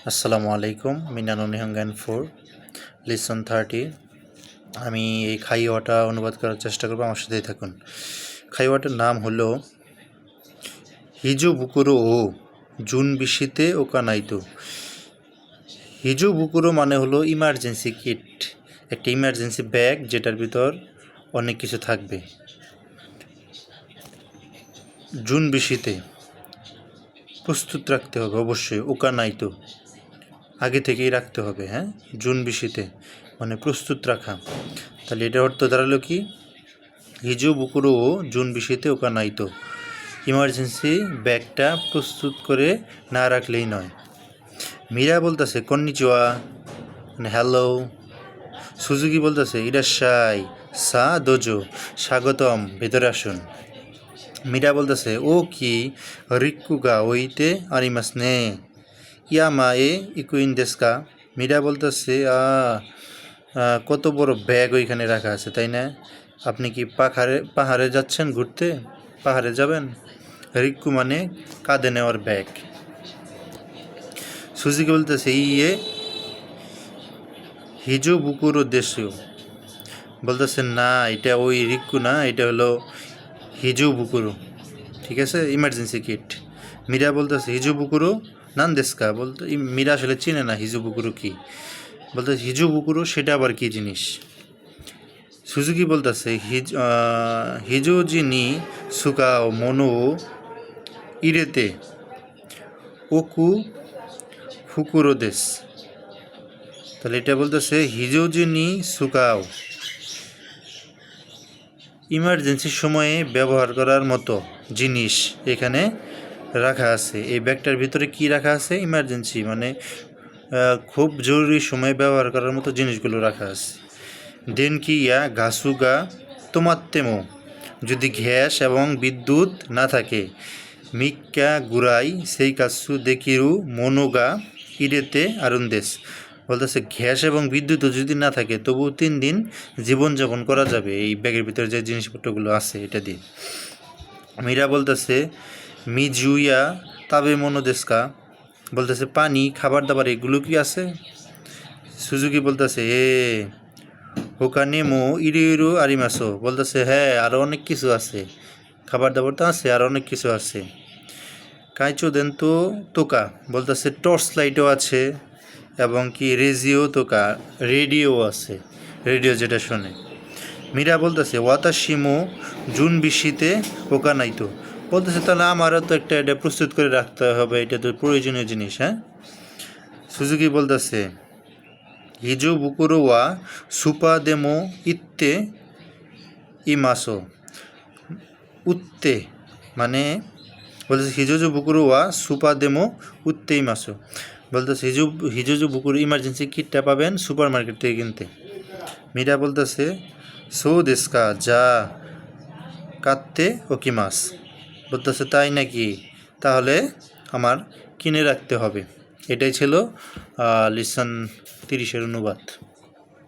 আসসালামু আলাইকুম। মিনানো নিহাঙ্গান 4 লিসন 30। আমি এই খাইওয়াটা অনুবাদ করার চেষ্টা করব, আমার সাথেই থাকুন। খাইওয়াটার নাম হলো হিজু বুকুরো ও জুন বিশিতে ওকানাইতো। হিজু বুকুরো মানে হলো ইমার্জেন্সি কিট, একটা ইমার্জেন্সি ব্যাগ যেটার ভিতর অনেক কিছু থাকবে। জুন বিশিতে প্রস্তুত রাখতে হবে অবশ্যই, ওকানাইতো আগে থেকেই রাখতে হবে। হ্যাঁ, জুন বিশিতে মানে প্রস্তুত রাখা। তাহলে এটার অর্থ দাঁড়ালো কি? হিজু বুকুরো ও জুন বিশিতে ওকানাইতো, ইমার্জেন্সি ব্যাগটা প্রস্তুত করে না রাখলেই নয়। মীরা বলতেছে কন্নিচিওয়া মানে হ্যালো। সুজুকি বলতেছে ইরাশ্বাই সা দোজো, স্বাগতম, ভেতরে আসুন। মীরা বলতেছে ও কি রিক্কুগা ওইতে আরিমাস নে ইয়ামা এ ইকুইন দেস্কা। মীরা বলতেছে কত বড় ব্যাগ ওইখানে রাখা আছে, তাই না? আপনি কি পাহাড়ে যাচ্ছেন ঘুরতে? পাহাড়ে যাবেন? রিক্কু মানে কাঁধে নেওয়ার ব্যাগ। সুজিকে বলতেছে ইয়ে হিজু বুকুরো দেশীয়। বলতেছে না, এটা ওই রিক্কু না, এটা হলো হিজু বুকুরো। ঠিক আছে, ইমার্জেন্সি কিট। মীরা বলতেছে হিজু বুকুরো নান দেস্কা। বলতে মীরা আসলে চিনে না হিজু বুকুরো কি। বলতে হিজু বুকুরো সেটা আবার কি জিনিস। সুজুকি বলতেছে হিজোজি নি সুকা মনো ইরেতে ওকু ফুকুরো দেশ। তাহলে এটা বলতেছে হিজোজি নি সুকাও, ইমার্জেন্সির সময়ে ব্যবহার করার মতো জিনিস এখানে রাখা আছে। এই ব্যাগটার ভিতরে কি রাখা আছে? ইমার্জেন্সি মানে খুব জরুরি সময়ে ব্যবহার করার মতো জিনিসগুলো রাখা আছে। দেনকি ইয়া ঘাসুগা তোমাত্তেমো, যদি গ্যাস এবং বিদ্যুৎ না থাকে। মিক্কা গুরাই সেই কাসু দেকিরু মনোগা ইরেতে আরুন্দেশ। বলতেছে গ্যাস এবং বিদ্যুৎও যদি না থাকে তবুও 3 দিন জীবনযাপন করা যাবে এই ব্যাগের ভিতরে যে জিনিসপত্রগুলো আছে এটা দিয়ে। মীরা বলতেছে মিজুইয়া তাবে মনোদেশকা। বলতেছে পানি, খাবার দাবার এগুলো কি আছে? সুজুকি বলতেছে হোকানে মো ইরু ইরু আরিমাসো। বলতেছে হ্যাঁ, আরও অনেক কিছু আছে, খাবার দাবার তো আছে, আর অনেক কিছু আছে। কাইচো দেন তো তোকা। বলতেছে টর্চ লাইটও আছে এবং কি রেডিও আছে, রেডিও যেটা শোনে। মীরা বলতেছে ওয়াতাশিমো জুন বিশিতে ওকা নাইতো। বলতেছে তাহলে আমারও তো এটা প্রস্তুত করে রাখতে হবে, এটা তো প্রয়োজনীয় জিনিস। হ্যাঁ, সুজুকি বলতেছে হিজো বুকুরো ওয়া সুপা দেমো ইত্তে ইমাসো। উত্তে মানে বলতেছে হিজোজো বুকুরো ওয়া সুপা দেমো উত্তে ইমাসো। বলতেছে হিজোজো বুকুরো ইমার্জেন্সি কিটটা পাবেন সুপার মার্কেট থেকে কিনতে। মীরা বলতেছে সো দেস্কা যা কাত্তে ওকি মাস। বলতেছে তাই নাকি, তাহলে আমার কিনে রাখতে হবে। এটাই ছিল লিসন 30-এর অনুবাদ।